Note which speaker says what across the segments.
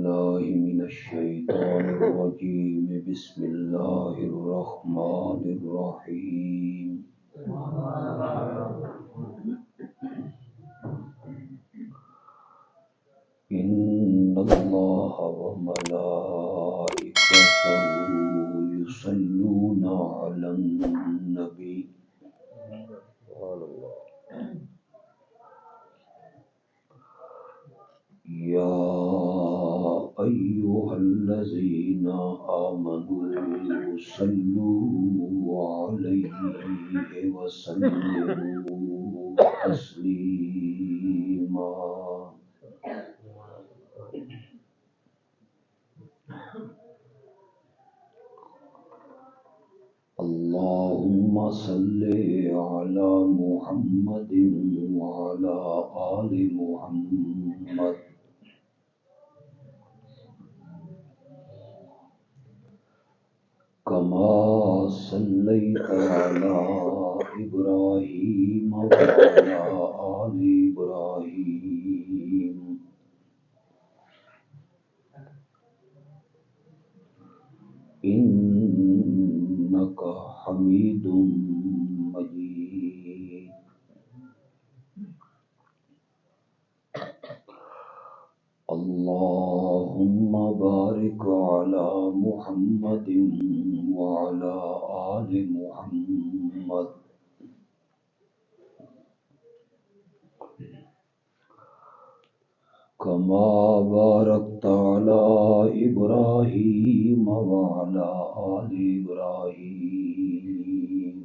Speaker 1: بالله من الشيطان الرجيم بسم الله الرحمن الرحيم إن الله وملائكته يصلون على النبي يا أيها الذين آمنوا صلوا عليه وسلموا تسليما اللهم صل على محمد وعلى آل محمد كما صليت على إبراهيم وعلى آل إبراهيم إنك حميد مجيد اللهم بارك على محمد وعلى آل محمد كما باركت على إبراهيم وعلى آل إبراهيم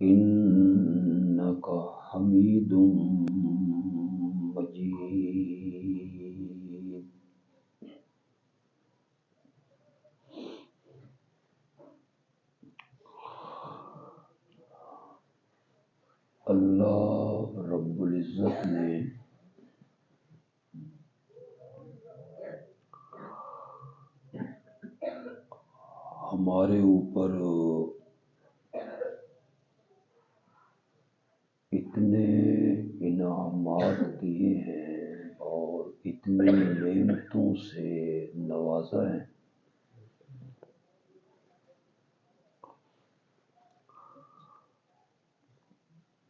Speaker 1: إنك حميد مجيد اللہ رب العزت نے ہمارے اوپر اتنے انعامات دیے ہیں اور اتنی نعمتوں سے نوازا ہے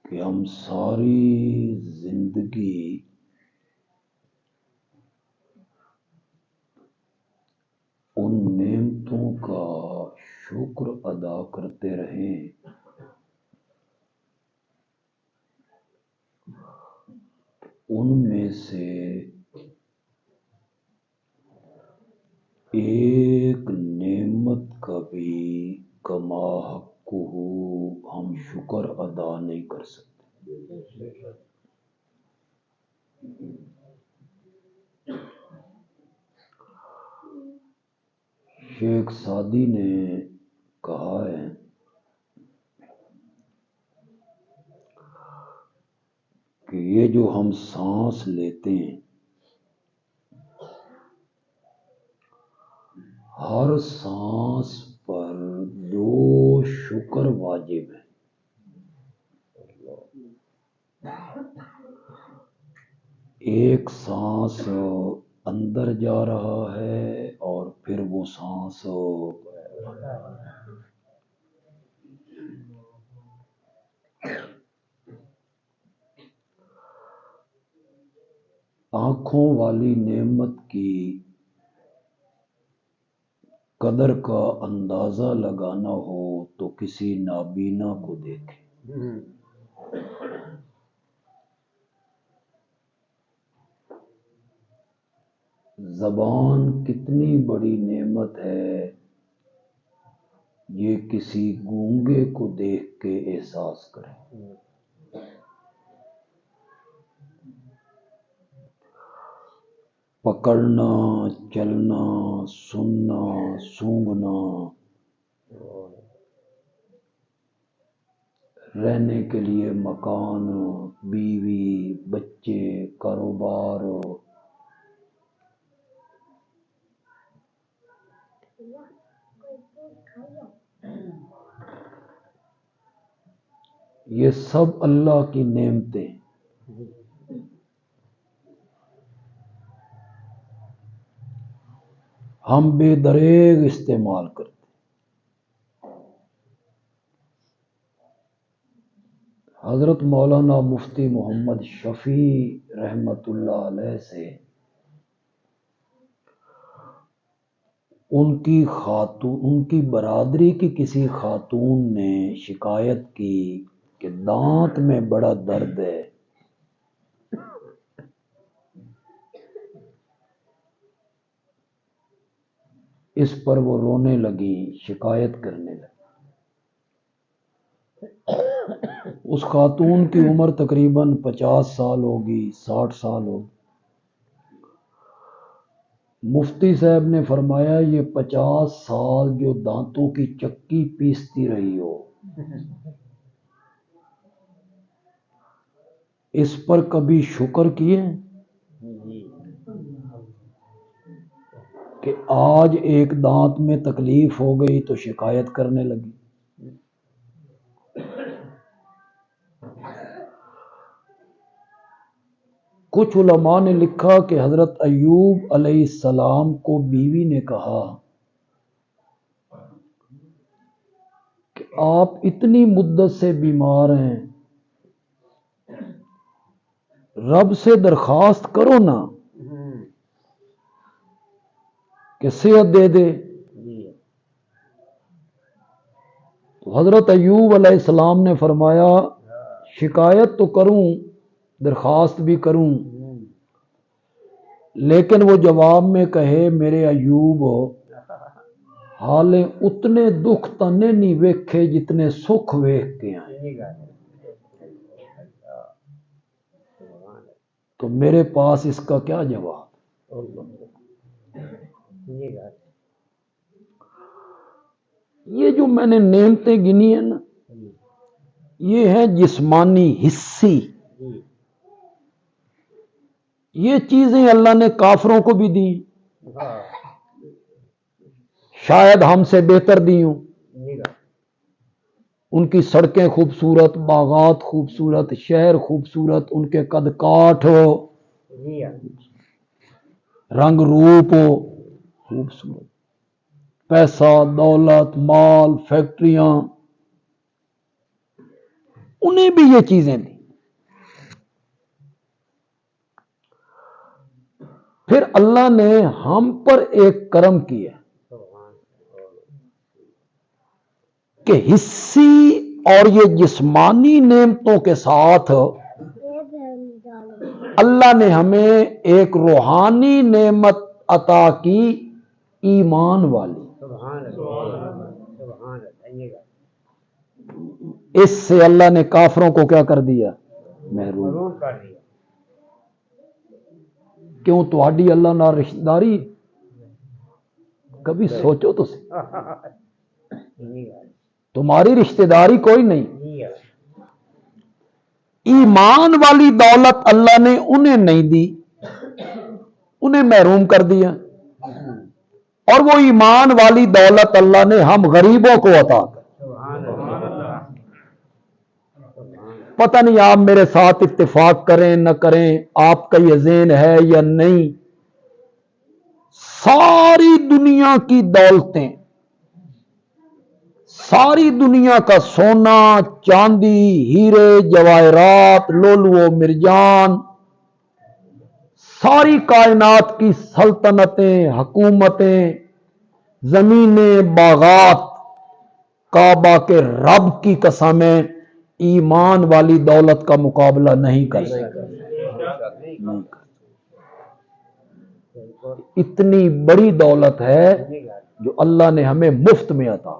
Speaker 1: کہ ہم ساری زندگی ان نعمتوں کا شکر ادا کرتے رہیں ان میں سے ایک نعمت کا بھی کما حقہ ہم شکر ادا نہیں کر سکتے۔ شیخ سعدی نے کہا ہے کہ یہ جو ہم سانس لیتے ہیں ہر سانس پر دو شکر واجب ہیں۔ ایک سانس اندر جا رہا ہے اور پھر وہ سانس آنکھوں والی نعمت کی قدر کا اندازہ لگانا ہو تو کسی نابینا کو دیکھیں۔ زبان کتنی بڑی نعمت ہے یہ کسی گونگے کو دیکھ کے احساس کریں۔ پکڑنا، چلنا، سننا، سونگھنا، رہنے کے لیے مکان، بیوی، بچے، کاروبار، یہ سب اللہ کی نعمتیں۔ ہم بے دریغ استعمال کرتے. حضرت مولانا مفتی محمد شفیع رحمت اللہ علیہ سے ان کی برادری کی کسی خاتون نے شکایت کی کہ دانت میں بڑا درد ہے. اس پر وہ رونے لگی، شکایت کرنے لگی. اس خاتون کی عمر تقریباً 50 سال ہوگی، 60 سال ہوگی. مفتی صاحب نے فرمایا یہ 50 سال جو دانتوں کی چکی پیستی رہی ہو، اس پر کبھی شکر کیے کہ آج ایک دانت میں تکلیف ہو گئی تو شکایت کرنے لگی. کچھ علماء نے لکھا کہ حضرت ایوب علیہ السلام کو بیوی نے کہا کہ آپ اتنی مدت سے بیمار ہیں، رب سے درخواست کرو نا کہ صحت دے دے. تو حضرت ایوب علیہ السلام نے فرمایا شکایت تو کروں، درخواست بھی کروں، لیکن وہ جواب میں کہے میرے ایوب حالے اتنے دکھ تنے نہیں ویکھے جتنے سکھ ویکھ کے آئے، تو میرے پاس اس کا کیا جواب. یہ جو میں نے نعمتیں گنی ہیں نا، یہ ہیں جسمانی حصی. یہ چیزیں اللہ نے کافروں کو بھی دی، شاید ہم سے بہتر دی ہوں. ان کی سڑکیں خوبصورت، باغات خوبصورت، شہر خوبصورت، ان کے قد کاٹ ہو، رنگ روپ ہو خوبصورت، پیسہ دولت مال فیکٹریاں، انہیں بھی یہ چیزیں دی. پھر اللہ نے ہم پر ایک کرم کیا کہ حصی اور یہ جسمانی نعمتوں کے ساتھ اللہ نے ہمیں ایک روحانی نعمت عطا کی، ایمان والی. اس سے اللہ نے کافروں کو کیا کر دیا؟ محروم کر دیا. کیوں تہاڈی اللہ نال رشتہ داری؟ کبھی سوچو تو صحیح، تمہاری رشتہ داری کوئی نہیں. ایمان والی دولت اللہ نے انہیں نہیں دی، انہیں محروم کر دیا. اور وہ ایمان والی دولت اللہ نے ہم غریبوں کو عطا کر. پتہ نہیں آپ میرے ساتھ اتفاق کریں نہ کریں، آپ کا یہ ذہن ہے یا نہیں، ساری دنیا کی دولتیں، ساری دنیا کا سونا چاندی ہیرے جواہرات لولو مرجان، ساری کائنات کی سلطنتیں حکومتیں زمینیں باغات کعبہ کے رب کی قسمیں ایمان والی دولت کا مقابلہ نہیں کر سکتے. اتنی بڑی دولت ہے جو اللہ نے ہمیں مفت میں عطا.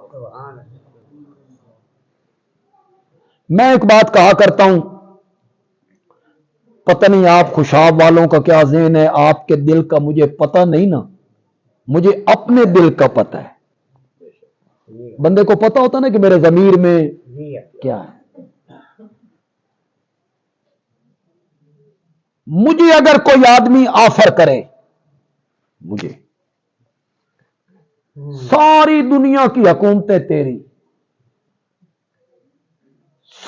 Speaker 1: میں ایک بات کہا کرتا ہوں، پتہ نہیں آپ خوشاب والوں کا کیا ذہن ہے، آپ کے دل کا مجھے پتہ نہیں نا، مجھے اپنے دل کا پتہ ہے. بندے کو پتہ ہوتا نا کہ میرے ضمیر میں کیا ہے. مجھے اگر کوئی آدمی آفر کرے، مجھے ساری دنیا کی حکومتیں تیری،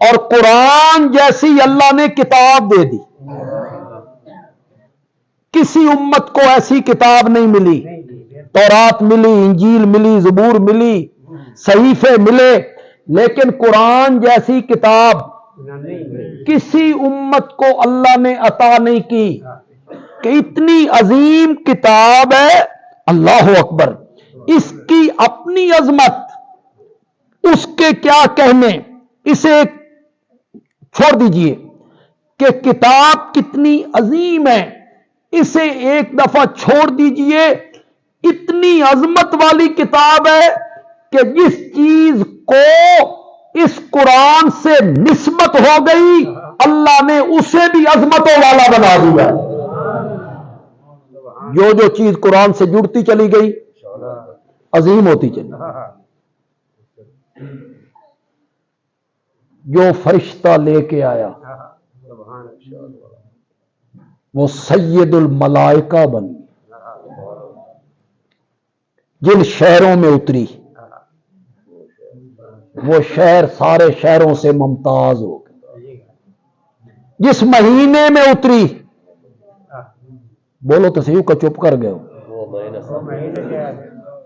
Speaker 1: اور قرآن جیسی اللہ نے کتاب دے دی. کسی امت کو ایسی کتاب نہیں ملی. تورات ملی، انجیل ملی، زبور ملی، صحیفے ملے، لیکن قرآن جیسی کتاب کسی امت کو اللہ نے عطا نہیں کی. کہ اتنی عظیم کتاب ہے، اللہ اکبر، اس کی اپنی عظمت، اس کے کیا کہنے، اسے چھوڑ دیجئے کہ کتاب کتنی عظیم ہے، اسے ایک دفعہ چھوڑ دیجئے. اتنی عظمت والی کتاب ہے کہ جس چیز کو اس قرآن سے نسبت ہو گئی اللہ نے اسے بھی عظمتوں والا بنا دیا. جو چیز قرآن سے جڑتی چلی گئی عظیم ہوتی چلی. جو فرشتہ لے کے آیا وہ سید الملائکہ بن گئی. جن شہروں میں اتری وہ شہر سارے شہروں سے ممتاز ہو گئے. جس مہینے میں اتری، بولو تو صحیح کا چپ کر گئے ہو،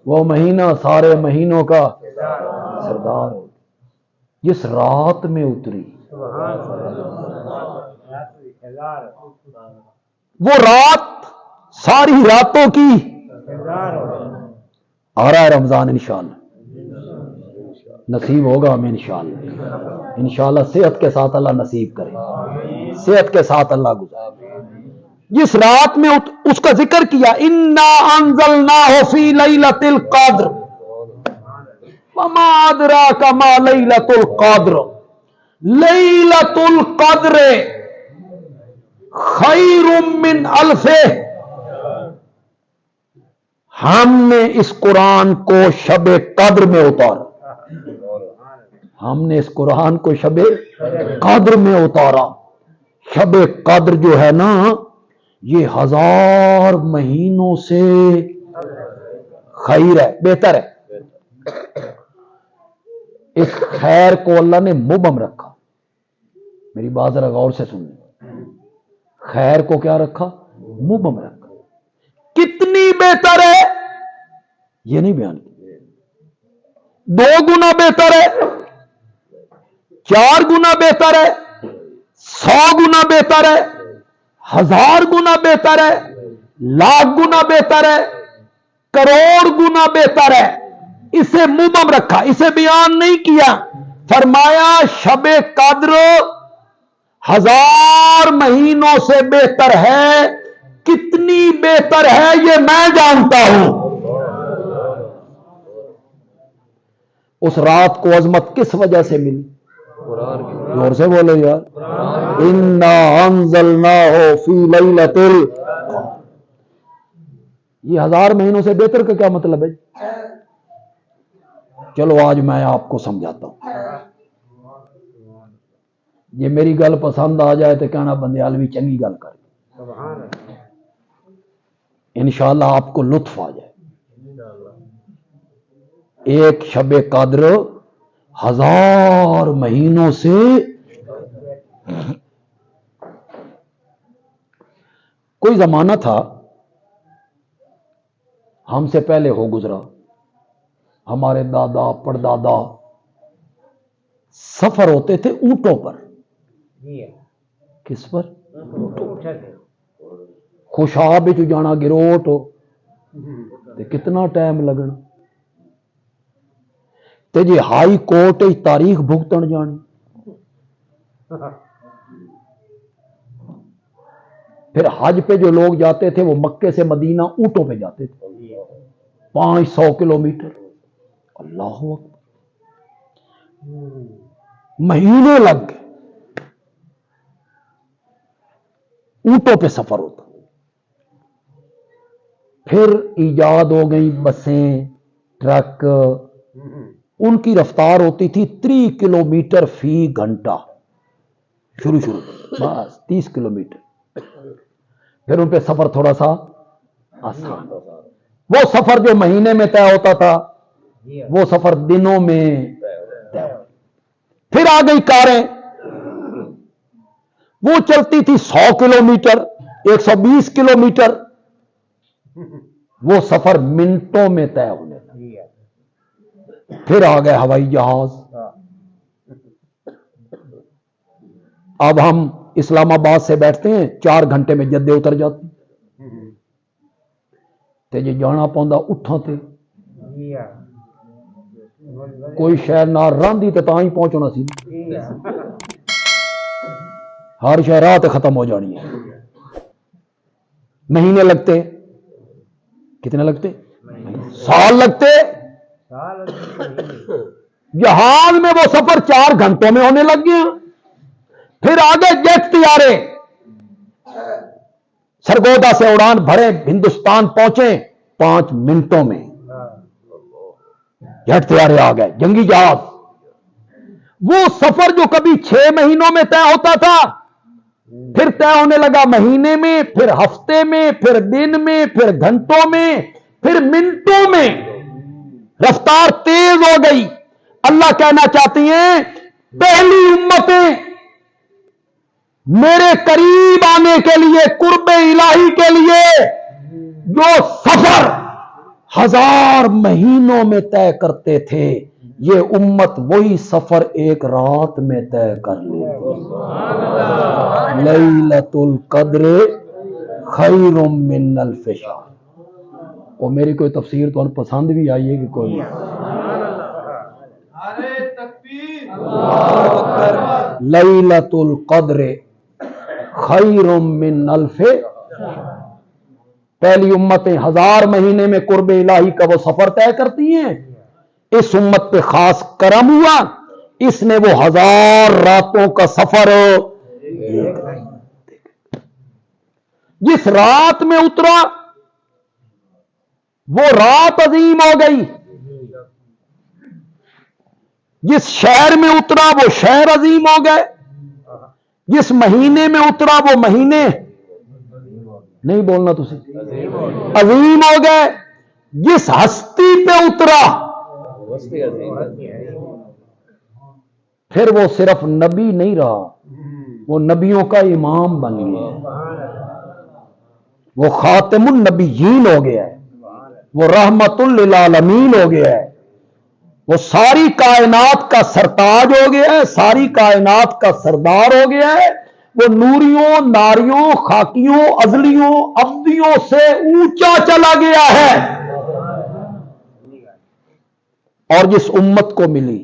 Speaker 1: وہ مہینہ سارے مہینوں کا سردار ہو. جس رات میں اتری وہ رات ساری راتوں کی. آ رہا ہے رمضان انشاءاللہ، نصیب ہوگا ہمیں انشاءاللہ. انشاءاللہ صحت کے ساتھ اللہ نصیب کرے، صحت کے ساتھ اللہ گزارے. جس رات میں اس کا ذکر کیا، انا انزلناہ فی لیلۃ القدر وما ادراک ما لیلۃ القدر لیلۃ القدر خیر من الف. ہم نے اس قرآن کو شب قدر میں اتارا. ہم نے اس قرآن کو شب قدر میں اتارا. شب قدر جو ہے نا، یہ 1000 مہینوں سے خیر ہے، بہتر ہے. اس خیر کو اللہ نے مبہم رکھا. میری بات ذرا غور سے سنیں. خیر کو کیا رکھا؟ مبہم رکھا. کتنی بہتر ہے یہ نہیں بیان کیا. 2 گنا بہتر ہے، 4 گنا بہتر ہے، 100 گنا بہتر ہے، 1000 گنا بہتر ہے، لاکھ گنا بہتر ہے، کروڑ گنا بہتر ہے. اسے مبہم رکھا، اسے بیان نہیں کیا. فرمایا شب قدر 1000 مہینوں سے بہتر ہے. کتنی بہتر ہے یہ میں جانتا ہوں. اس رات کو عظمت کس وجہ سے ملی؟ زور سے بولو یار. انا انزلناہ فی لیلۃ القدر. یہ 1000 مہینوں سے بہتر کا کیا مطلب ہے؟ چلو آج میں آپ کو سمجھاتا ہوں. یہ میری گل پسند آ جائے تو کہنا بندیالوی چنگی گل کر. انشاءاللہ آپ کو لطف آ جائے. ایک شب قدر 1000 مہینوں سے کوئی زمانہ تھا ہم سے پہلے ہو گزرا، ہمارے دادا پردادا سفر ہوتے تھے اونٹوں پر. کس پر؟ خوشاب چ جانا گروٹ تے کتنا ٹائم لگنا. تے جی ہائی کورٹ تاریخ بھگتن جانی. پھر حج پہ جو لوگ جاتے تھے وہ مکے سے مدینہ اونٹوں پہ جاتے تھے 500 کلومیٹر. اللہ اکبر، مہینے لگ گئے. اونٹوں پہ سفر ہوتا. پھر ایجاد ہو گئی بسیں، ٹرک. ان کی رفتار ہوتی تھی 30 کلومیٹر فی گھنٹہ. شروع بس 30 کلومیٹر. پھر ان پہ سفر تھوڑا سا آسان. وہ سفر جو مہینے میں طے ہوتا تھا وہ سفر دنوں میں طے. پھر آ گئی کاریں. وہ چلتی تھی 100 کلومیٹر 120 کلومیٹر، وہ سفر منٹوں میں طے ہونے لگا۔ پھر آ گئے ہوائی جہاز، اب ہم اسلام آباد سے بیٹھتے ہیں 4 گھنٹے میں جدے اتر جاتے ہیں، تے جی جانا پوندا اٹھاں تے کوئی شہر نہ راندھی تے تاں ہی پہنچنا سی، ہر شہر راہ تے ختم ہو جانی ہے۔ مہینے لگتے، کتنے لگتے؟ سال لگتے۔ جہاز میں وہ سفر 4 گھنٹوں میں ہونے لگ گیا۔ پھر آگے جیٹ طیارے، سرگودا سے اڑان بھرے ہندوستان پہنچے 5 منٹوں میں، جیٹ طیارے آ گئے، جنگی جہاز۔ وہ سفر جو کبھی 6 مہینوں میں طے ہوتا تھا، پھر طے ہونے لگا مہینے میں، پھر ہفتے میں، پھر دن میں، پھر گھنٹوں میں، پھر منٹوں میں۔ رفتار تیز ہو گئی۔ اللہ کہنا چاہتی ہیں پہلی امتیں میرے قریب آنے کے لیے، قرب الہی کے لیے جو سفر 1000 مہینوں میں طے کرتے تھے، یہ امت وہی سفر 1 رات میں طے کر لیتی۔ لیلۃ القدر خیر من الف شہر۔ اور میری کوئی تفسیر تو پسند بھی آئی ہے کہ کوئی؟ لیلۃ القدر خیر من الف شہر۔ پہلی امتیں 1000 مہینے میں قرب الہی کا وہ سفر طے کرتی ہیں، اس امت پہ خاص کرم ہوا، اس نے وہ 1000 راتوں کا سفر جس رات میں اترا وہ رات عظیم ہو گئی، جس شہر میں اترا وہ شہر عظیم ہو گئے، جس مہینے میں اترا وہ مہینے نہیں بولنا تسی عظیم ہو گئے، جس ہستی پہ اترا پھر وہ صرف نبی نہیں رہا، وہ نبیوں کا امام بن گیا، وہ خاتم النبیین ہو گیا ہے، وہ رحمت للعالمین ہو گیا ہے، وہ ساری کائنات کا سرتاج ہو گیا ہے، ساری کائنات کا سردار ہو گیا ہے، وہ نوریوں، ناریوں، خاکیوں، ازلیوں، ابدیوں سے اونچا چلا گیا ہے۔ اور جس امت کو ملی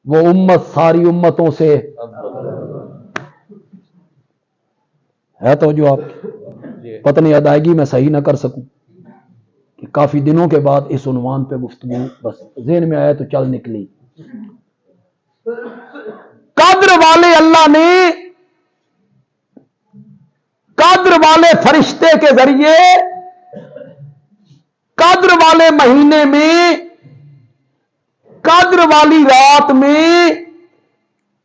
Speaker 1: وہ امت ساری امتوں سے ہے تو جو آپ پتہ نہیں ادائیگی میں صحیح نہ کر سکوں کہ کافی دنوں کے بعد اس عنوان پہ گفتگو بس ذہن میں آیا تو چل نکلی۔ قدر والے اللہ نے قدر والے فرشتے کے ذریعے قدر والے مہینے میں، قدر والی رات میں،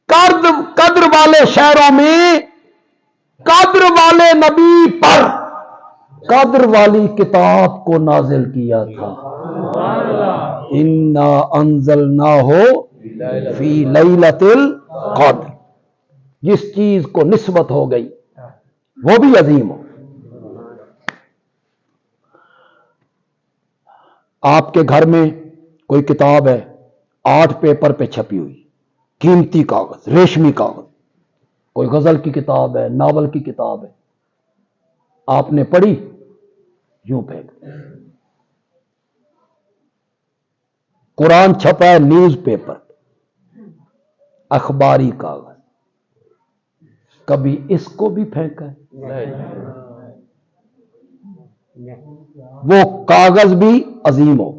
Speaker 1: قدر والے شہروں میں، قدر والے نبی پر قدر والی کتاب کو نازل کیا تھا۔ انا انزلناہ فی لیلۃ القدر۔ جس چیز کو نسبت ہو گئی وہ بھی عظیم ہو۔ آپ کے گھر میں کوئی کتاب ہے 8 پیپر پہ چھپی ہوئی، قیمتی کاغذ، ریشمی کاغذ، کوئی غزل کی کتاب ہے، ناول کی کتاب ہے، آپ نے پڑھی یوں پھینک دی۔ قرآن چھپا ہے نیوز پیپر، اخباری کاغذ، کبھی اس کو بھی پھینکا ہے؟ وہ کاغذ بھی عظیم ہو۔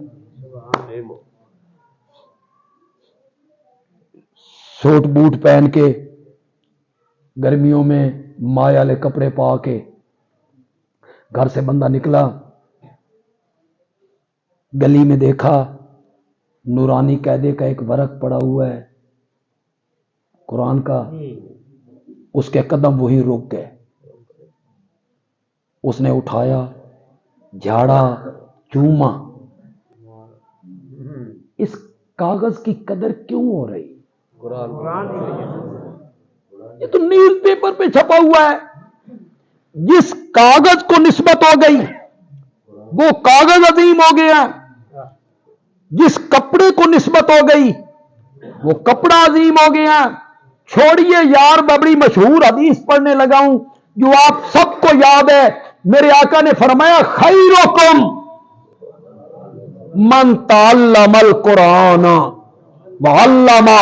Speaker 1: سوٹ بوٹ پہن کے، گرمیوں میں مائع والے کپڑے پا کے گھر سے بندہ نکلا، گلی میں دیکھا نورانی قاعدے کا ایک ورق پڑا ہوا ہے قرآن کا، اس کے قدم وہی رک گئے، اس نے اٹھایا، جھاڑا، چوما۔ اس کاغذ کی قدر کیوں ہو رہی؟ یہ تو نیوز پیپر پہ چھپا ہوا ہے. جس کاغذ کو نسبت ہو گئی وہ کاغذ عظیم ہو گیا, جس کپڑے کو نسبت ہو گئی وہ کپڑا عظیم ہو گیا. چھوڑیے یار, میں بڑی مشہور حدیث پڑھنے لگا ہوں جو آپ سب کو یاد ہے. میرے آقا نے فرمایا خیرکم من تعلم القرآن وعلمہ,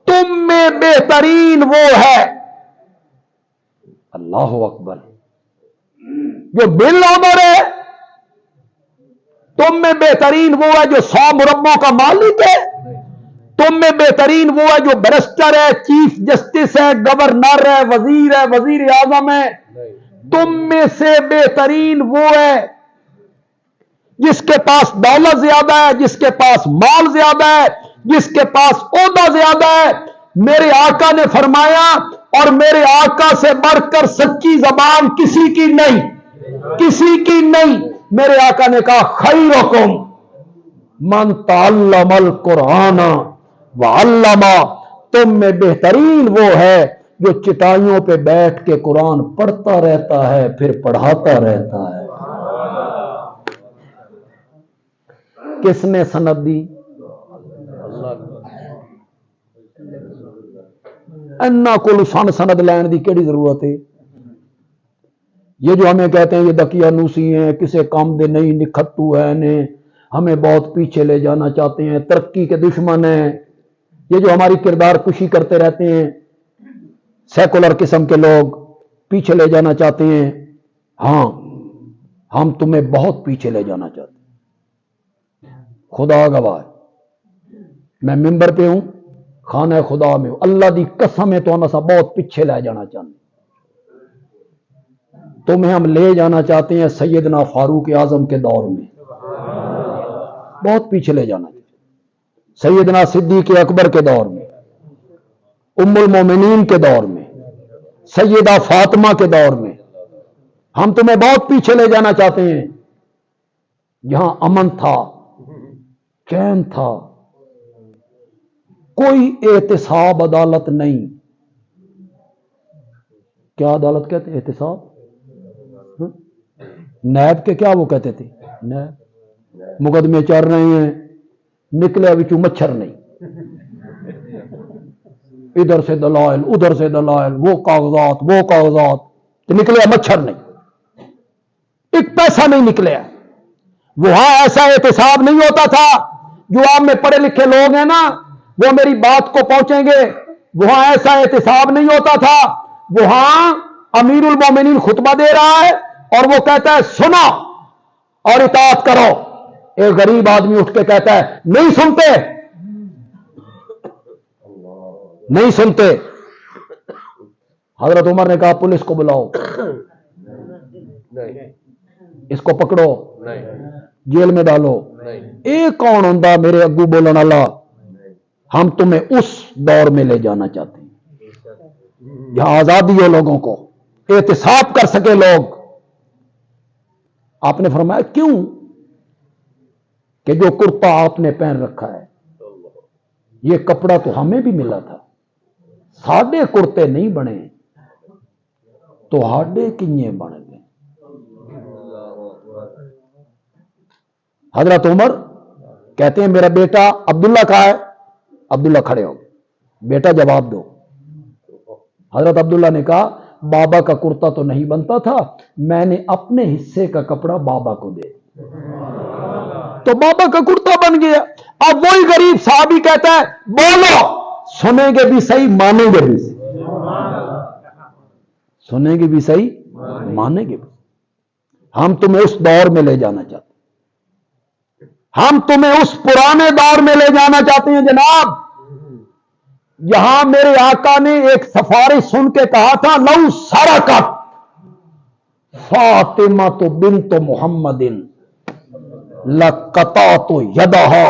Speaker 1: تم میں بہترین وہ ہے, اللہ اکبر, جو بالعمر ہے. تم میں بہترین وہ ہے جو 100 مربوں کا مالک ہے. تم میں بہترین وہ ہے جو بیرسٹر ہے, چیف جسٹس ہے, گورنر ہے, وزیر ہے, وزیر اعظم ہے. تم میں سے بہترین وہ ہے جس کے پاس دولت زیادہ ہے, جس کے پاس مال زیادہ ہے, جس کے پاس عہدہ زیادہ ہے. میرے آقا نے فرمایا, اور میرے آقا سے بڑھ کر سچی زبان کسی کی نہیں, کسی کی نہیں. میرے آقا نے کہا خیرکم من تعلم القرآن وعلمہ, تم میں بہترین وہ ہے جو چٹائیوں پہ بیٹھ کے قرآن پڑھتا رہتا ہے پھر پڑھاتا رہتا ہے. کس نے سند دی؟ اینا کول سند لین دی کیڑی ضرورت ہے؟ یہ جو ہمیں کہتے ہیں یہ دقیانوسی ہیں, کسے کام دے نہیں, نکھٹو ہے نے, ہمیں بہت پیچھے لے جانا چاہتے ہیں, ترقی کے دشمن ہیں, یہ جو ہماری کردار کشی کرتے رہتے ہیں, سیکولر قسم کے لوگ پیچھے لے جانا چاہتے ہیں. ہاں, ہم تمہیں بہت پیچھے لے جانا چاہتے ہیں. خدا گواہ ہے, میں ممبر پہ ہوں, خانہ خدا میں ہوں, اللہ دی قسم ہے تو ہم بہت پیچھے لے جانا چاہتے ہیں. تمہیں ہم لے جانا چاہتے ہیں سیدنا فاروق اعظم کے دور میں, بہت پیچھے لے جانا چاہتے ہیں. سیدنا صدیق اکبر کے دور میں, ام المومنین کے دور میں, سیدہ فاطمہ کے دور میں. ہم تمہیں بہت پیچھے لے جانا چاہتے ہیں. یہاں امن تھا, چین تھا, کوئی احتساب عدالت نہیں. کیا عدالت کہتے ہیں؟ احتساب. نیب کے کیا وہ کہتے تھے؟ نیب. مقدمے چل رہے ہیں, نکلے بچوں مچھر نہیں, ادھر سے دلائل ادھر سے دلائل, وہ کاغذات تو نکلے مچھر نہیں, ایک پیسہ نہیں نکلے. وہاں ایسا احتساب نہیں ہوتا تھا. جو آپ میں پڑھے لکھے لوگ ہیں نا وہ میری بات کو پہنچیں گے. وہاں ایسا احتساب نہیں ہوتا تھا. وہاں امیر المومنین خطبہ دے رہا ہے اور وہ کہتا ہے سنا اور اطاعت کرو. ایک غریب آدمی اٹھ کے کہتا ہے نہیں سنتے, نہیں سنتے. حضرت عمر نے کہا پولیس کو بلاؤ, اس کو پکڑو, جیل میں ڈالو. ایک کون ہوندا میرے اگو بولن والا؟ ہم تمہیں اس دور میں لے جانا چاہتے ہیں جہاں آزادی ہو, لوگوں کو احتساب کر سکے لوگ. آپ نے فرمایا کیوں؟ کہ جو کرتا آپ نے پہن رکھا ہے یہ کپڑا تو ہمیں بھی ملا تھا, ساڈے کرتے نہیں بنے تو ہاڈے کنیے بن گئے. حضرت عمر کہتے ہیں میرا بیٹا عبداللہ کہاں ہے؟ عبداللہ کھڑے ہو گئے, بیٹا جواب دو. حضرت عبداللہ نے کہا بابا کا کرتا تو نہیں بنتا تھا, میں نے اپنے حصے کا کپڑا بابا کو دے تو بابا کا کرتا بن گیا. اب وہی غریب صحابی کہتا ہے بولو, سنیں گے بھی صحیح مانیں گے بھی صحیح, سنیں گے بھی صحیح مانیں گے بھی. ہم تمہیں اس دور میں لے جانا چاہتے ہیں, ہم تمہیں اس پرانے دور میں لے جانا چاہتے ہیں جناب. یہاں میرے آقا نے ایک سفارش سن کے کہا تھا لو سرقت فاطمہ تو بنت محمد لقطعت یدہا.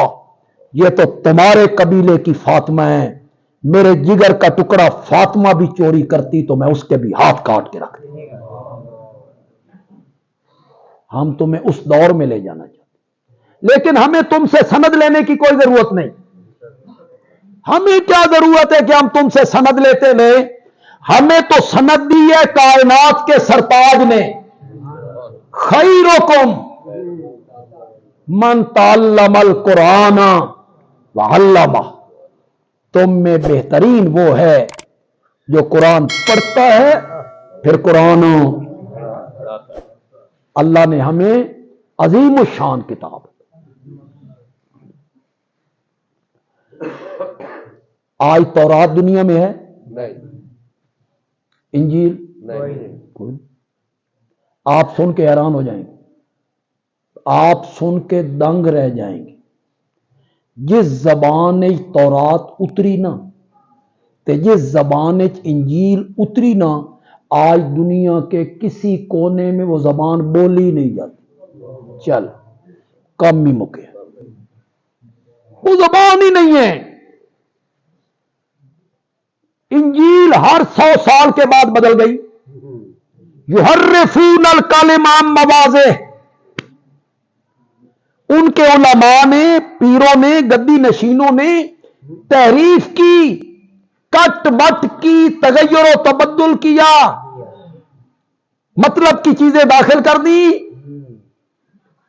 Speaker 1: یہ تو تمہارے قبیلے کی فاطمہ ہے, میرے جگر کا ٹکڑا فاطمہ بھی چوری کرتی تو میں اس کے بھی ہاتھ کاٹ کے رکھ دوں. ہم تمہیں اس دور میں لے جانا چاہتے ہیں, لیکن ہمیں تم سے سند لینے کی کوئی ضرورت نہیں. ہمیں کیا ضرورت ہے کہ ہم تم سے سند لیتے رہے؟ ہمیں تو سند دی ہے کائنات کے سرتاج نے، خیرکم من تعلم القرآن وعلمہ، تم میں بہترین وہ ہے جو قرآن پڑھتا ہے پھر قرآن۔ اللہ نے ہمیں عظیم الشان کتاب، آج تورات دنیا میں ہے، انجیل کوئی، آپ سن کے حیران ہو جائیں گے، آپ سن کے دنگ رہ جائیں گے۔ جس زبان تورات اتری نا تے جس زبان انجیل اتری نا، آج دنیا کے کسی کونے میں وہ زبان بولی نہیں جاتی، چل کم ہی مکے، وہ زبان ہی نہیں ہے۔ انجیل ہر 100 سال کے بعد بدل گئی، یحرفون الکلم عن مواضعہ، ان کے علماء نے، پیروں نے، گدی نشینوں نے تحریف کی، کٹ بٹ کی، تغیر و تبدل کیا، مطلب کی چیزیں داخل کر دی،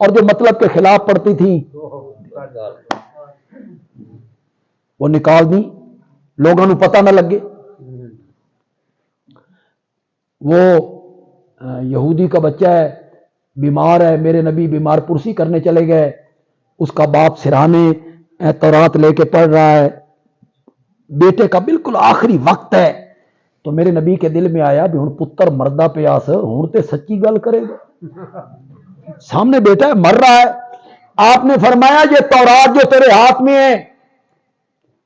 Speaker 1: اور جو مطلب کے خلاف پڑتی تھیں وہ نکال دی، لوگوں کو پتہ نہ لگے۔ وہ یہودی کا بچہ ہے، بیمار ہے، میرے نبی بیمار پرسی کرنے چلے گئے، اس کا باپ سرہانے تورات لے کے پڑھ رہا ہے، بیٹے کا بالکل آخری وقت ہے، تو میرے نبی کے دل میں آیا بھی ہن پتر مردہ پیاس ہن تے سچی گل کرے گا، سامنے بیٹا ہے مر رہا ہے۔ آپ نے فرمایا یہ تورات جو تیرے ہاتھ میں ہے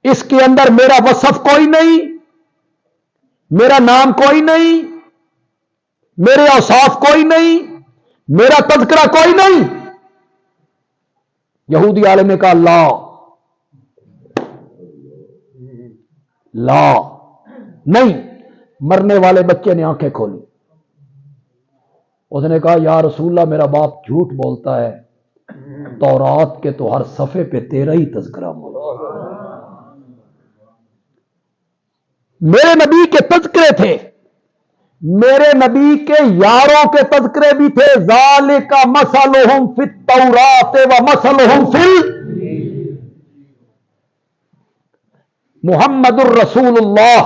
Speaker 1: اس کے اندر میرا وصف کوئی نہیں، میرا نام کوئی نہیں، میرے اوصاف کوئی نہیں، میرا تذکرہ کوئی نہیں۔ یہودی عالم نے کہا لا نہیں، مرنے والے بچے نے آنکھیں کھولی، اس نے کہا یا رسول اللہ میرا باپ جھوٹ بولتا ہے، تورات کے تو ہر صفحے پہ تیرا ہی تذکرہ موجود، میرے نبی کے تذکرے تھے، میرے نبی کے یاروں کے تذکرے بھی تھے، ذالک مثلہم فی التوراۃ و مثلہم فی محمد الرسول اللہ،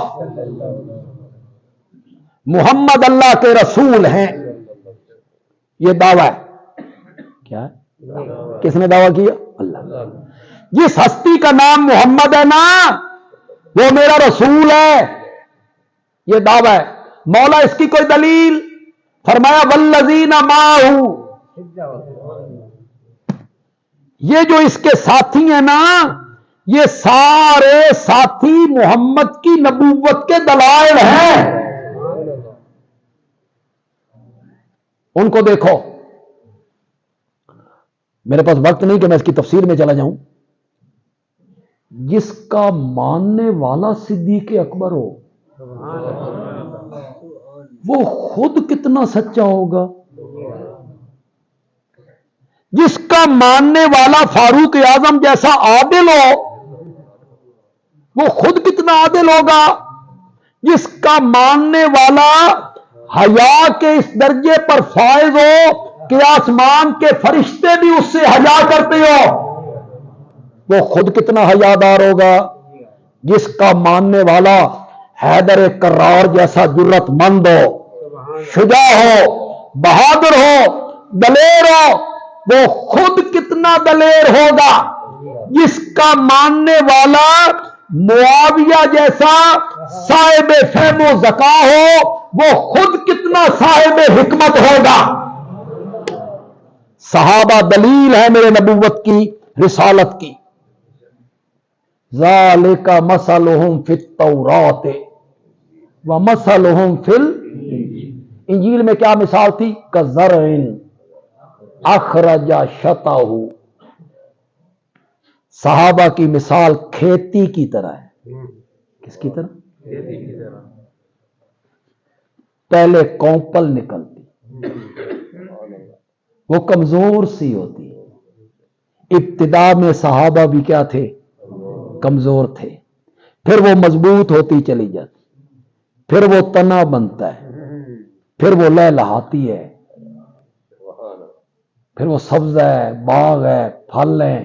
Speaker 1: محمد اللہ کے رسول ہیں، یہ دعویٰ ہے۔ کیا ہے؟ کس نے دعویٰ کیا؟ اللہ۔ جس ہستی کا نام محمد ہے نا وہ میرا رسول ہے، یہ دعویٰ ہے۔ مولا اس کی کوئی دلیل؟ فرمایا والذین معہ، یہ جو اس کے ساتھی ہیں نا یہ سارے ساتھی محمد کی نبوت کے دلائل ہیں، ان کو دیکھو۔ میرے پاس وقت نہیں کہ میں اس کی تفسیر میں چلا جاؤں۔ جس کا ماننے والا صدیق اکبر ہو وہ خود کتنا سچا ہوگا، جس کا ماننے والا فاروق اعظم جیسا عادل ہو وہ خود کتنا عادل ہوگا، جس کا ماننے والا حیا کے اس درجے پر فائز ہو کہ آسمان کے فرشتے بھی اس سے حیا کرتے ہو وہ خود کتنا حیادار ہوگا، جس کا ماننے والا حیدر کرار جیسا جرت مند ہو، شجاع ہو، بہادر ہو، دلیر ہو وہ خود کتنا دلیر ہوگا، جس کا ماننے والا معاویہ جیسا صاحب فہم و ذکا ہو وہ خود کتنا صاحب حکمت ہوگا۔ صحابہ دلیل ہے میرے نبوت کی، رسالت کی۔ ذالک مثلہم فی التوراۃ ومثلہم فی انجیل میں کیا مثال تھی؟ کزرع اخرج شطأہ، صحابہ کی مثال کھیتی کی طرح ہے۔ کس کی طرح؟ پہلے کونپل نکلتی، وہ کمزور سی ہوتی، ابتدا میں صحابہ بھی کیا تھے؟ کمزور تھے، پھر وہ مضبوط ہوتی چلی جاتی، پھر وہ تنا بنتا ہے، پھر وہ لہلہاتی ہے، پھر وہ سبز ہے، باغ ہے، پھل ہیں۔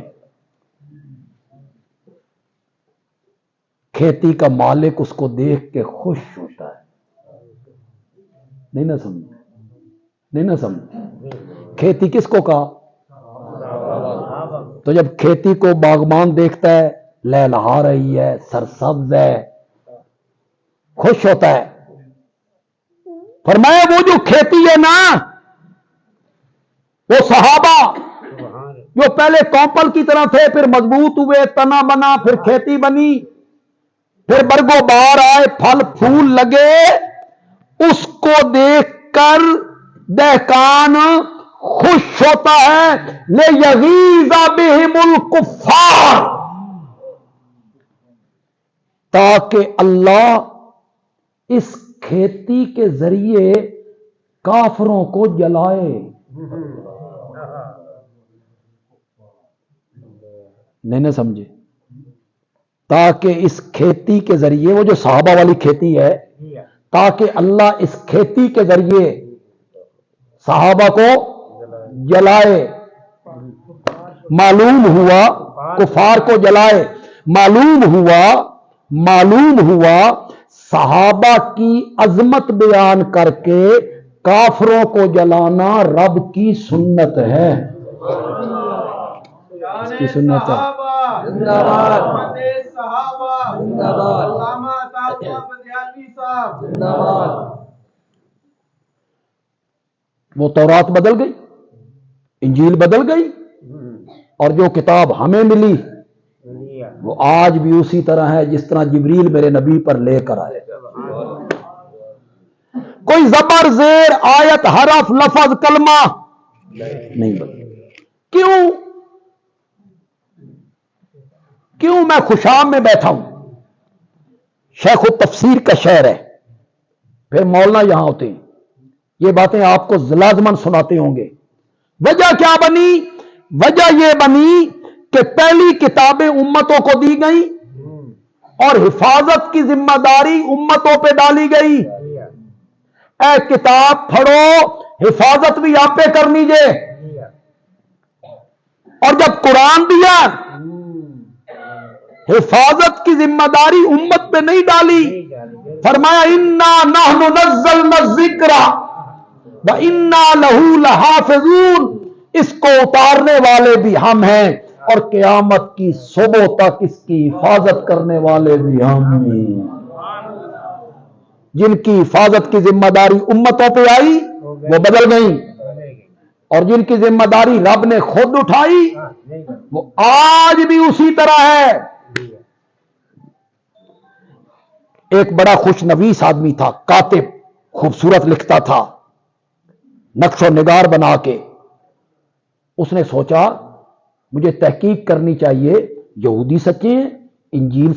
Speaker 1: کھیتی کا مالک اس کو دیکھ کے خوش ہوتا ہے۔ نہیں نہ سمجھ، نہیں نہ سمجھ۔ کھیتی کس کو کہا؟ تو جب کھیتی کو باغبان دیکھتا ہے، لہلہا رہی ہے، سرسبز ہے، خوش ہوتا ہے۔ فرمایا وہ جو کھیتی ہے نا، وہ صحابہ جو پہلے کوپل کی طرح تھے، پھر مضبوط ہوئے، تنا بنا، پھر کھیتی بنی، پھر برگو بہار آئے، پھل پھول لگے، اس کو دیکھ کر دہقان خوش ہوتا ہے۔ لِیَغِیظَ بِهِمُ الْکُفَّارَ، تاکہ اللہ اس کھیتی کے ذریعے کافروں کو جلائے۔ نہیں نہ سمجھے؟ تاکہ اس کھیتی کے ذریعے، وہ جو صحابہ والی کھیتی ہے، تاکہ اللہ اس کھیتی کے ذریعے صحابہ کو جلائے۔ معلوم ہوا کفار کو جلائے، معلوم ہوا صحابہ کی عظمت بیان کر کے کافروں کو جلانا رب کی سنت ہے۔ اس کی سنت ہے۔ وہ تورات بدل گئی، انجیل بدل گئی، اور جو کتاب ہمیں ملی وہ آج بھی اسی طرح ہے جس طرح جبریل میرے نبی پر لے کر آئے۔ کوئی زبر زیر آیت حرف لفظ کلمہ نہیں بدلا۔ کیوں میں خوشام میں بیٹھا ہوں؟ شیخ التفسیر کا شعر ہے، پھر مولانا یہاں ہوتے ہیں، یہ باتیں آپ کو لازماً سناتے ہوں گے۔ وجہ کیا بنی؟ وجہ یہ بنی کہ پہلی کتابیں امتوں کو دی گئی اور حفاظت کی ذمہ داری امتوں پہ ڈالی گئی۔ اے کتاب پڑھو، حفاظت بھی آپ پہ کرنی جے۔ اور جب قرآن دیا، حفاظت کی ذمہ داری امت پہ نہیں ڈالی، فرمایا انا نحن نزلنا الذکر وانا لہ لحافظون، اس کو اتارنے والے بھی ہم ہیں اور قیامت کی صبح تک اس کی حفاظت کرنے والے بھی ہم ہیں۔ جن کی حفاظت کی ذمہ داری امتوں پہ آئی وہ بدل گئیں، اور جن کی ذمہ داری رب نے خود اٹھائی وہ آج بھی اسی طرح ہے۔ ایک بڑا خوش نویس آدمی تھا، کاتب، خوبصورت لکھتا تھا، نقش و نگار بنا کے۔ اس نے سوچا مجھے تحقیق کرنی چاہیے، یہودی سچے ہیں، انجیل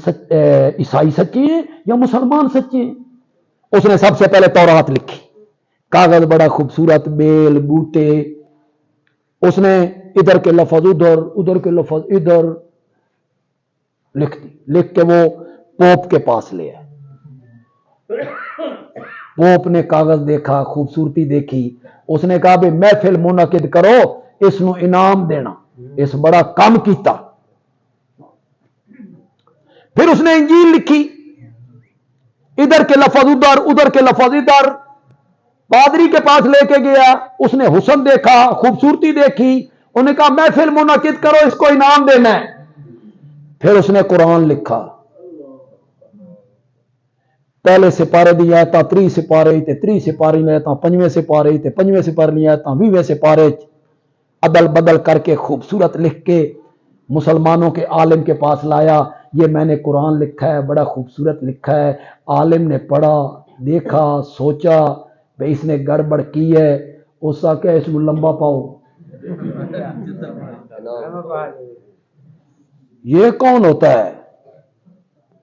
Speaker 1: عیسائی سچے ہیں یا مسلمان سچے ہیں۔ اس نے سب سے پہلے تورات لکھی، کاغذ بڑا خوبصورت، بیل بوٹے، اس نے ادھر کے لفظ ادھر، ادھر کے لفظ ادھر لکھ دی، لکھ کے وہ پوپ کے پاس لے آئے۔ پوپ نے کاغذ دیکھا، خوبصورتی دیکھی، اس نے کہا بھئی محفل منعقد کرو، اس نو انعام دینا، اس بڑا کام کیتا۔ پھر اس نے انجیل لکھی، ادھر کے لفظ ادھر، ادھر کے لفظ ادھر، پادری کے پاس لے کے گیا، اس نے حسن دیکھا، خوبصورتی دیکھی، انہوں نے کہا محفل منعقد کرو، اس کو انعام دینا ہے۔ پھر اس نے قرآن لکھا، پہلے سپارے دی آیتاں 30 سپارے تے 30 سپارے دی آیتاں 5ویں سپارے تے 5ویں سپارے دی آیتاں 20ویں سپارے عدل بدل کر کے خوبصورت لکھ کے مسلمانوں کے عالم کے پاس لایا، یہ میں نے قرآن لکھا ہے، بڑا خوبصورت لکھا ہے۔ عالم نے پڑھا، دیکھا، سوچا بھئی اس نے گڑبڑ کی ہے، اس کا کہ اس کو لمبا پاؤ۔ یہ کون ہوتا ہے؟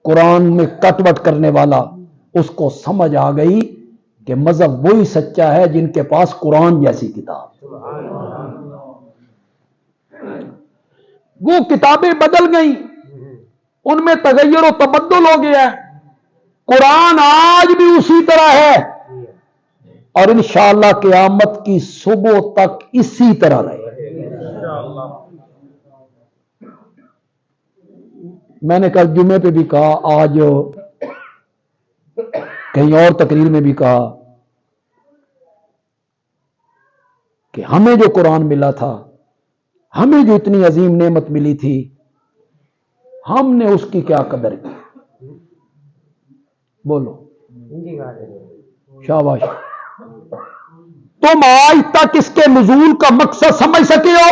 Speaker 1: قرآن میں کٹ وٹ کرنے والا۔ اس کو سمجھ آ گئی کہ مذہب وہی سچا ہے جن کے پاس قرآن جیسی کتاب۔ وہ کتابیں بدل گئیں، ان میں تغیر و تبدل ہو گیا ہے. قرآن آج بھی اسی طرح ہے اور انشاءاللہ قیامت کی صبح تک اسی طرح رہے. میں نے کل جمعے پہ بھی کہا, آج کہیں اور تقریر میں بھی کہا کہ ہمیں جو قرآن ملا تھا, ہمیں جو اتنی عظیم نعمت ملی تھی, ہم نے اس کی کیا قدر کی؟ بولو شاباش. تم آج تک اس کے نزول کا مقصد سمجھ سکے ہو؟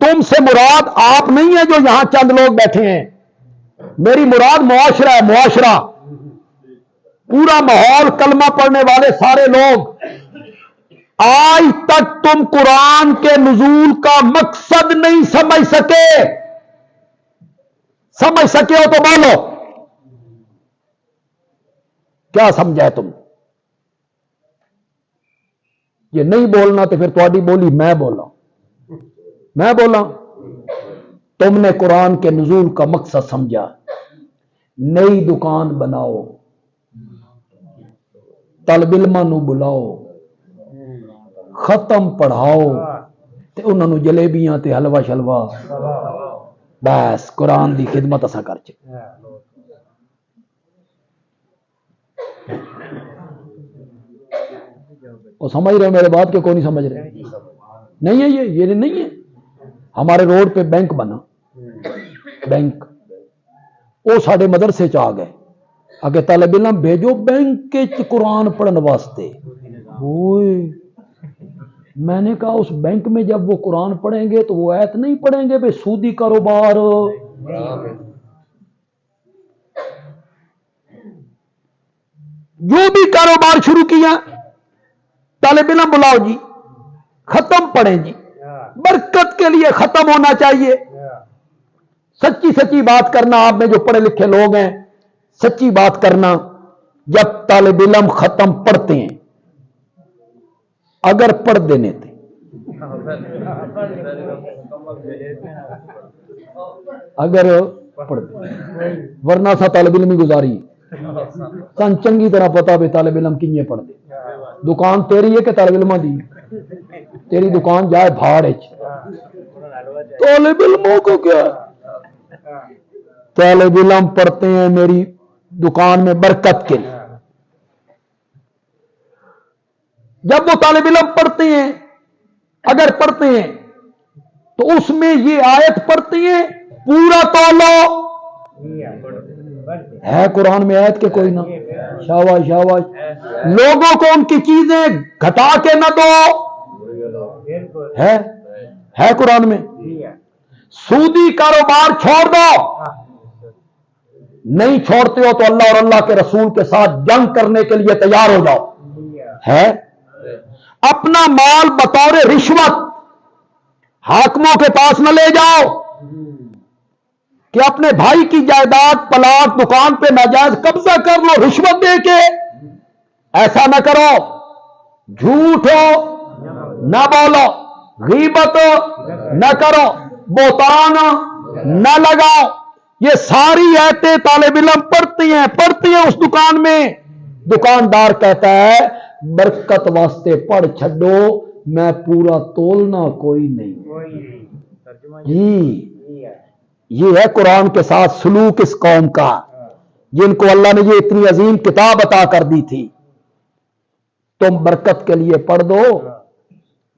Speaker 1: تم سے مراد آپ نہیں ہے جو یہاں چند لوگ بیٹھے ہیں, میری مراد معاشرہ ہے, معاشرہ, پورا ماحول, کلمہ پڑھنے والے سارے لوگ. آج تک تم قرآن کے نزول کا مقصد نہیں سمجھ سکے. سمجھ سکے ہو تو بولو, کیا سمجھا ہے تم؟ یہ نہیں بولنا تو پھر تھوڑی بولی میں بولا, میں بولا. تم نے قرآن کے نزول کا مقصد سمجھا, نئی دکان بناؤ, طالب علماں نو بلاؤ, ختم پڑھاؤ, تے انہاں نو جلیبیاں تے حلوہ شلوہ, بس قرآن دی خدمت اسا کر چکے. وہ سمجھ رہے ہو میرے بات کہ کوئی نہیں سمجھ رہے؟ نہیں ہے, یہ نہیں ہے. ہمارے روڈ پہ بینک بنا, بینک, وہ ساڈے مدرسے چ آ گئے, اگے طالب علم بھیجو بینک کے قرآن پڑھن واسطے. میں نے کہا اس بینک میں جب وہ قرآن پڑھیں گے تو وہ آیت نہیں پڑھیں گے بھئی سودی کاروبار, جو بھی کاروبار شروع کیا, طالب علم بلاؤ جی, ختم پڑھیں جی, برکت کے لیے ختم ہونا چاہیے. سچی سچی بات کرنا, آپ میں جو پڑھے لکھے لوگ ہیں, سچی بات کرنا. جب طالب علم ختم پڑھتے ہیں, اگر پڑھ دینے تھے, اگر پڑھ دے, ورنہ سا طالب علم ہی گزاری سن چنگی طرح پتا بھی طالب علم کنجے پڑھ دے. دکان تیری ہے کہ طالب علمہ دی؟ تیری دکان جائے بھاڑ, طالب علموں کو کیا؟ طالب علم پڑھتے ہیں میری دکان میں برکت کے لیے. جب وہ طالب علم پڑھتے ہیں, اگر پڑھتے ہیں تو اس میں یہ آیت پڑھتے ہیں پورا تولو. ہے قرآن میں آیت کے کوئی نہ؟ شاباش شاباش. لوگوں کو ان کی چیزیں گھٹا کے نہ دو, ہے قرآن میں. سودی کاروبار چھوڑ دو, نہیں چھوڑتے ہو تو اللہ اور اللہ کے رسول کے ساتھ جنگ کرنے کے لیے تیار ہو جاؤ. ہے اپنا مال بطور رشوت حاکموں کے پاس نہ لے جاؤ کہ اپنے بھائی کی جائیداد, پلاٹ, دکان پہ ناجائز قبضہ کر لو رشوت دے کے. ایسا نہ کرو. جھوٹ ہو نہ بولو, غیبت نہ کرو, بہتان نہ لگاؤ. یہ ساری ایتیں طالب علم پڑھتی ہیں اس دکان میں. دکاندار کہتا ہے برکت واسطے پڑھ چھڈو, میں پورا تولنا کوئی نہیں. یہ ہے قرآن کے ساتھ سلوک اس قوم کا, جن کو اللہ نے یہ اتنی عظیم کتاب عطا کر دی تھی. تم برکت کے لیے پڑھ دو,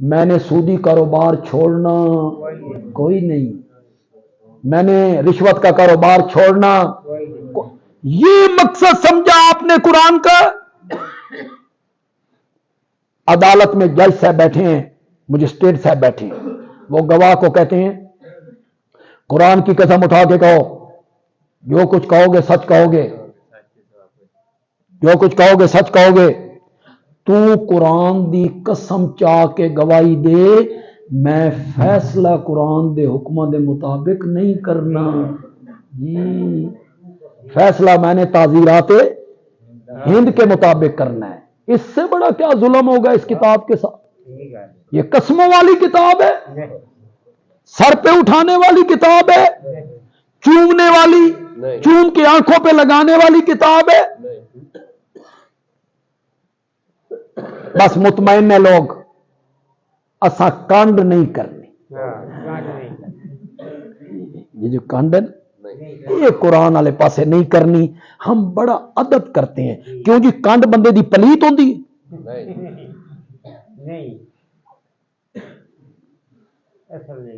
Speaker 1: میں نے سودی کاروبار چھوڑنا کوئی نہیں, میں نے رشوت کا کاروبار چھوڑنا. یہ مقصد سمجھا آپ نے قرآن کا. عدالت میں جج صاحب بیٹھے ہیں, مجسٹریٹ صاحب بیٹھے ہیں, وہ گواہ کو کہتے ہیں قرآن کی قسم اٹھا کے کہو, جو کچھ کہو گے سچ کہو گے, جو کچھ کہو گے سچ کہو گے. تو قرآن دی قسم چاہ کے گواہی دے, میں فیصلہ قرآن دے حکماں دے مطابق نہیں کرنا. فیصلہ میں نے تعزیرات ہند کے مطابق کرنا ہے. اس سے بڑا کیا ظلم ہوگا اس کتاب کے ساتھ؟ یہ قسموں والی کتاب ہے. سر پہ اٹھانے والی کتاب ہے؟ چومنے والی، چوم کے آنکھوں پہ لگانے والی کتاب ہے؟ بس مطمئن ہے لوگ، اسا کانڈ نہیں کرنی۔ یہ جو کانڈ ہے یہ قرآن والے پاسے نہیں کرنی۔ ہم بڑا ادب کرتے ہیں، کیوں جی کانڈ بندے دی پلیت ہوندی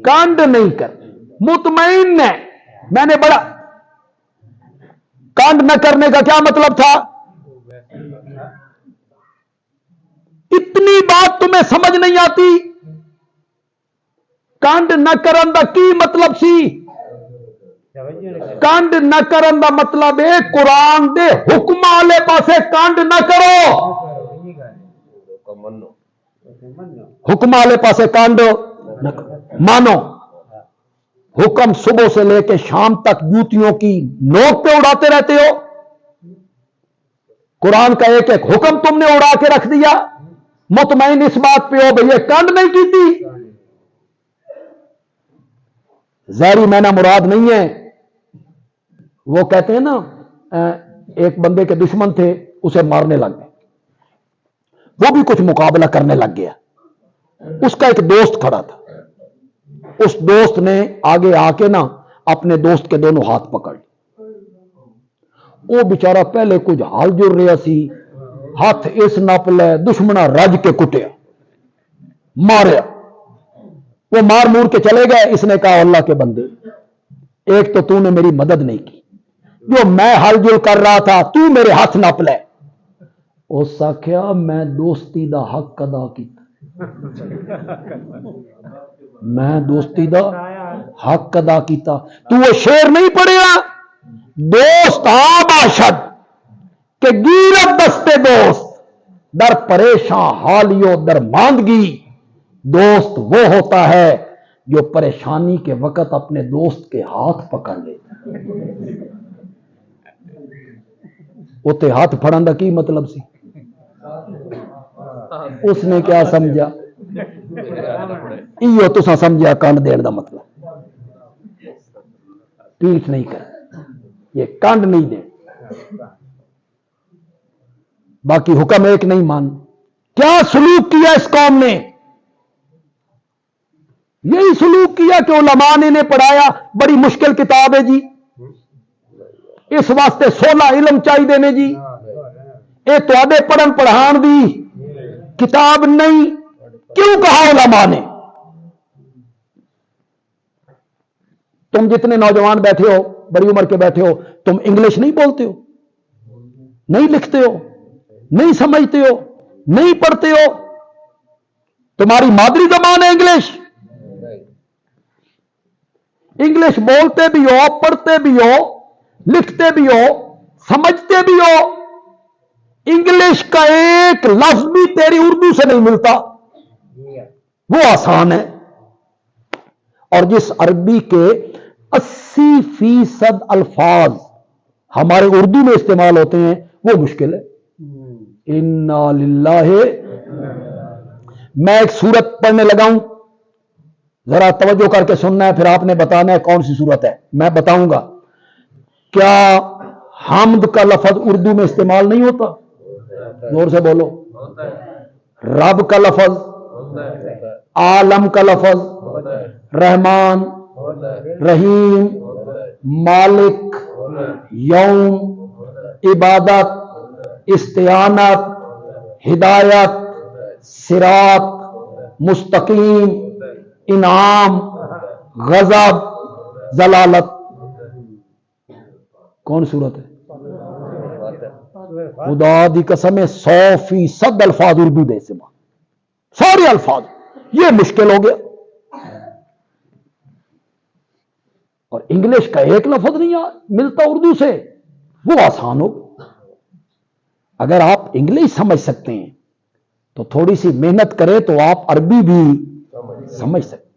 Speaker 1: کانڈ نہیں کرنی، مطمئن ہے۔ میں نے بڑا کانڈ نہ کرنے کا کیا مطلب تھا؟ اتنی بات تمہیں سمجھ نہیں آتی؟ کانڈ نہ کرن دا کی مطلب سی؟ کانڈ نہ کرن دا مطلب ہے قرآن دے حکم والے پاسے کانڈ نہ کرو، حکم والے پاسے کانڈ نہ کرو، مانو۔ حکم صبح سے لے کے شام تک جوتیوں کی نوک پہ اڑاتے رہتے ہو، قرآن کا ایک ایک حکم تم نے اڑا کے رکھ دیا، مطمئن اس بات پہ ہو بھئی یہ کانڈ نہیں کی تھی۔ زہری مینا مراد نہیں ہے۔ وہ کہتے ہیں نا ایک بندے کے دشمن تھے، اسے مارنے لگ گئے، وہ بھی کچھ مقابلہ کرنے لگ گیا، اس کا ایک دوست کھڑا تھا، اس دوست نے آگے آ کے نا اپنے دوست کے دونوں ہاتھ پکڑ لیے، وہ بیچارہ پہلے کچھ حال جڑ رہا سی، ہاتھ اس نپ لے، دشمنا رج کے کٹیا، ماریا، وہ مار مور کے چلے گئے۔ اس نے کہا اللہ کے بندے، ایک تو نے میری مدد نہیں کی، جو میں ہل جل کر رہا تھا تو میرے ہاتھ نپ لے۔ اس آخیا میں دوستی دا حق ادا کیتا، میں دوستی دا حق ادا کیتا، تو وہ شعر نہیں پڑھیا؟ دوست باشد کہ گیرت دستے دوست، در پریشاں حالیو در ماندگی، دوست وہ ہوتا ہے جو پریشانی کے وقت اپنے دوست کے ہاتھ پکڑ لیتا ہے۔ اتے ہاتھ پھڑن دا کی مطلب سی؟ اس نے کیا سمجھا؟ ایو تساں سمجھا کانڈ دین دا مطلب، پیٹھ نہیں کر، یہ کانڈ نہیں دے۔ باقی حکم ایک نہیں مان۔ کیا سلوک کیا اس قوم نے؟ یہی سلوک کیا کہ علماء نے انہیں پڑھایا بڑی مشکل کتاب ہے جی، اس واسطے 16 علم چاہیے نے جی، یہ تواڈے پڑھن پڑھان دی کتاب نہیں۔ کیوں کہا علماء نے؟ تم جتنے نوجوان بیٹھے ہو، بڑی عمر کے بیٹھے ہو، تم انگلش نہیں بولتے ہو، نہیں لکھتے ہو، نہیں سمجھتے ہو، نہیں پڑھتے ہو، تمہاری مادری زبان ہے انگلش، انگلش بولتے بھی ہو، پڑھتے بھی ہو، لکھتے بھی ہو، سمجھتے بھی ہو، انگلش کا ایک لفظ بھی تیری اردو سے نہیں ملتا، وہ آسان ہے۔ اور جس عربی کے 80% الفاظ ہمارے اردو میں استعمال ہوتے ہیں وہ مشکل ہے۔ انا للہ۔ میں ایک سورت پڑھنے لگا ہوں، ذرا توجہ کر کے سننا ہے، پھر آپ نے بتانا ہے کون سی سورت ہے۔ میں بتاؤں گا، کیا حمد کا لفظ اردو میں استعمال نہیں ہوتا؟ زور سے بولو۔ رب کا لفظ، عالم کا لفظ، رحمان، رحیم، مالک، یوم، عبادت، استعانت، ہدایت، صراط، مستقیم، انعام، غضب، ضلالت۔ کون صورت ہے؟ خدا دی قسم 100% الفاظ اردو دے سے، سارے الفاظ، یہ مشکل ہو گیا۔ اور انگلش کا ایک لفظ نہیں ملتا اردو سے، وہ آسان ہو۔ اگر آپ انگلش سمجھ سکتے ہیں تو تھوڑی سی محنت کرے تو آپ عربی بھی سمجھ سکتے۔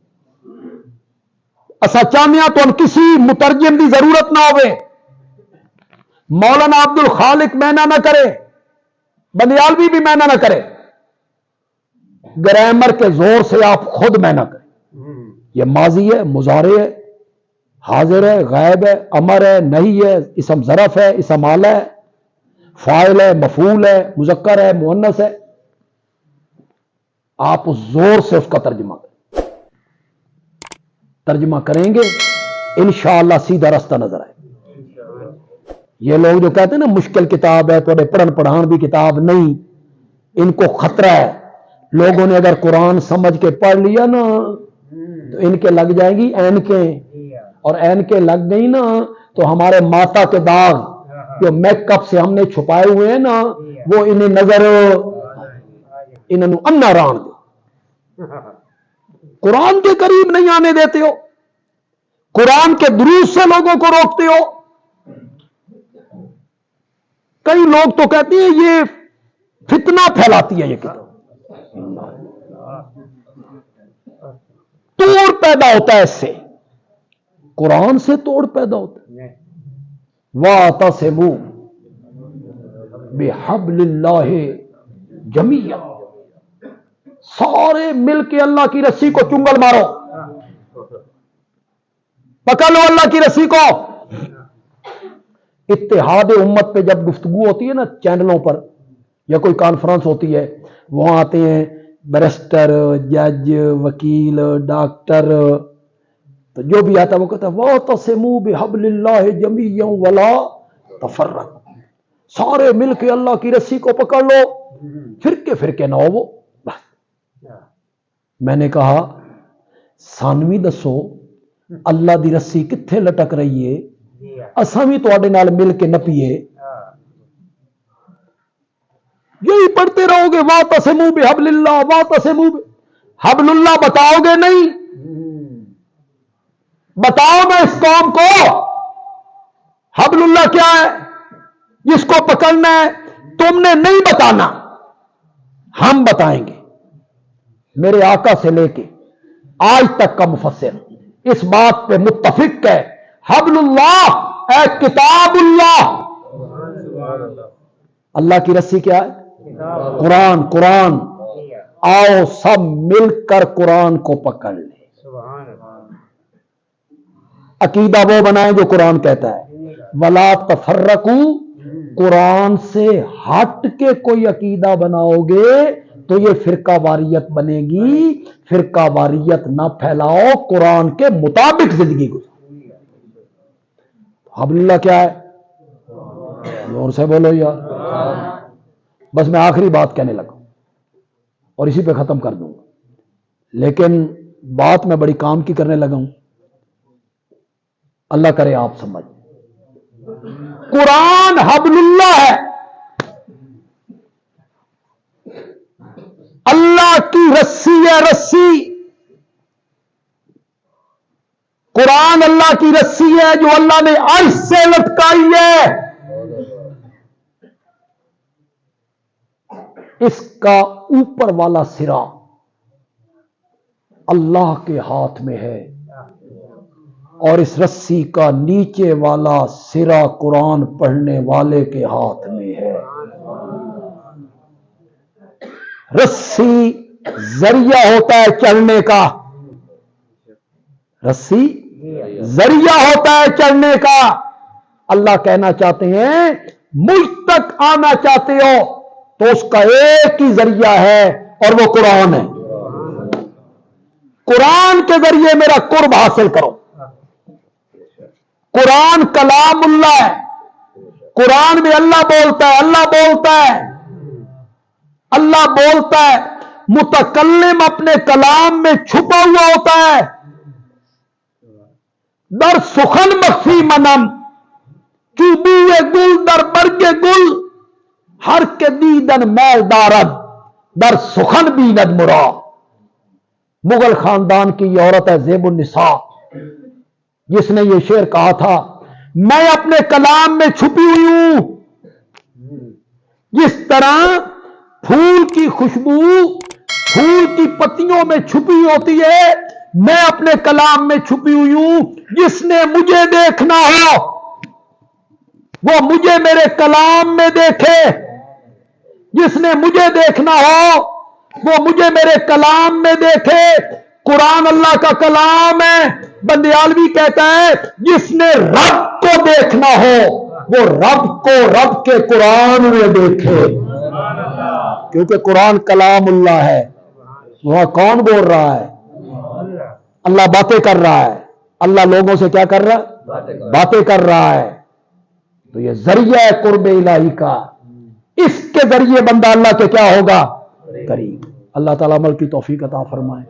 Speaker 1: اسا چاہنے تو کسی مترجم کی ضرورت نہ ہوئے، مولانا عبد الخالق محنت نہ کرے، بندیالوی بھی محنت نہ کرے، گرامر کے زور سے آپ خود محنت کریں، یہ ماضی ہے، مضارع ہے، حاضر ہے، غائب ہے، امر ہے، نہیں ہے، اسم ظرف ہے، اسم آلہ ہے، فاعل ہے، مفعول ہے، مذکر ہے، مؤنث ہے. آپ زور سے اس کا ترجمہ کریں گے انشاءاللہ سیدھا راستہ نظر آئے. یہ لوگ جو کہتے ہیں نا مشکل کتاب ہے، تھوڑے پڑھن پڑھان بھی کتاب نہیں، ان کو خطرہ ہے. لوگوں نے اگر قرآن سمجھ کے پڑھ لیا نا تو ان کے لگ جائیں گی اینکیں، اور اینکیں لگ گئی نا تو ہمارے ماتا کے داغ جو میک اپ سے ہم نے چھپائے ہوئے ہیں نا وہ انہیں نظر، انہوں انا ران دے. قرآن کے قریب نہیں آنے دیتے ہو، قرآن کے دروس سے لوگوں کو روکتے ہو. کئی لوگ تو کہتے ہیں یہ فتنہ پھیلاتی ہے، یہ کتاب توڑ پیدا ہوتا ہے اس سے، قرآن سے توڑ پیدا ہوتا ہے. وَاعْتَصِمُوا بِحَبْلِ اللَّهِ جَمِيعًا، سارے مل کے اللہ کی رسی کو چنگل مارو، پکڑ لو اللہ کی رسی کو. اتحاد امت پہ جب گفتگو ہوتی ہے نا چینلوں پر یا کوئی کانفرنس ہوتی ہے، وہاں آتے ہیں بیرسٹر، جج، وکیل، ڈاکٹر، تو جو بھی آتا ہے وہ کہتا ہے وَاعْتَصِمُوا بِحَبْلِ اللَّهِ جَمِيعًا وَلَا تَفَرَّقُوا، سارے مل کے اللہ کی رسی کو پکڑ لو، فرقے نہ ہو. وہ میں نے کہا سانوی دسو اللہ دی رسی کتھے لٹک رہی ہے، اساں بھی تواڈے نال مل کے نپیے. یہی پڑھتے رہو گے وَاعْتَصِمُوا بِحَبْلِ اللَّهِ وَاعْتَصِمُوا حبل اللہ بتاؤ گے نہیں، بتاؤ میں اس قوم کو حبل اللہ کیا ہے جس کو پکڑنا ہے. تم نے نہیں بتانا، ہم بتائیں گے. میرے آقا سے لے کے آج تک کا مفسر اس بات پہ متفق ہے، حبل اللہ اے کتاب اللہ. اللہ کی رسی کیا ہے؟ قرآن. آؤ سب مل کر قرآن کو پکڑ لیں. عقیدہ وہ بنائیں جو قرآن کہتا ہے ولا تفرقوا. قرآن سے ہٹ کے کوئی عقیدہ بناؤ گے تو یہ فرقہ واریت بنے گی. فرقہ واریت نہ پھیلاؤ، قرآن کے مطابق زندگی گزارو. حبل اللہ کیا ہے؟ زور سے بولو یار. بس میں آخری بات کہنے لگا اور اسی پہ ختم کر دوں گا، لیکن بات میں بڑی کام کی کرنے لگا ہوں، اللہ کرے آپ سمجھ. قرآن حبل اللہ ہے، اللہ کی رسی ہے. رسی قرآن اللہ کی رسی ہے جو اللہ نے عرش سے لٹکائی ہے. اس کا اوپر والا سرا اللہ کے ہاتھ میں ہے اور اس رسی کا نیچے والا سرا قرآن پڑھنے والے کے ہاتھ میں ہے. رسی ذریعہ ہوتا ہے چڑھنے کا، رسی ذریعہ ہوتا ہے چڑھنے کا. اللہ کہنا چاہتے ہیں مجھ تک آنا چاہتے ہو تو اس کا ایک ہی ذریعہ ہے اور وہ قرآن ہے. قرآن کے ذریعے میرا قرب حاصل کرو. قرآن کلام اللہ ہے، قرآن میں اللہ بولتا ہے، اللہ بولتا ہے، اللہ بولتا ہے. متکلم اپنے کلام میں چھپا ہوا ہوتا ہے. در سخن مخفی منم کی بوئے گل در برگ گل ہر کے دیدن میل دارد در سخن بیند مرا. مغل خاندان کی یہ عورت ہے زیب النساء جس نے یہ شعر کہا تھا میں اپنے کلام میں چھپی ہوئی ہوں. جس طرح پھول کی خوشبو پھول کی پتیوں میں چھپی ہوتی ہے، میں اپنے کلام میں چھپی ہوئی ہوں. جس نے مجھے دیکھنا ہو وہ مجھے میرے کلام میں دیکھے، جس نے مجھے دیکھنا ہو وہ مجھے میرے کلام میں دیکھے. قرآن اللہ کا کلام ہے. بندیالوی کہتا ہے جس نے رب کو دیکھنا ہو وہ رب کو رب کے قرآن میں دیکھے، کیونکہ قرآن کلام اللہ ہے. وہاں کون بول رہا ہے؟ اللہ باتیں کر رہا ہے. اللہ لوگوں سے کیا کر رہا ہے؟ باتیں کر رہا ہے. تو یہ ذریعہ ہے قرب الہی کا. اس کے ذریعے بندہ اللہ کے کیا ہوگا؟ قریب. اللہ تعالیٰ عمل کی توفیق عطا فرمائے.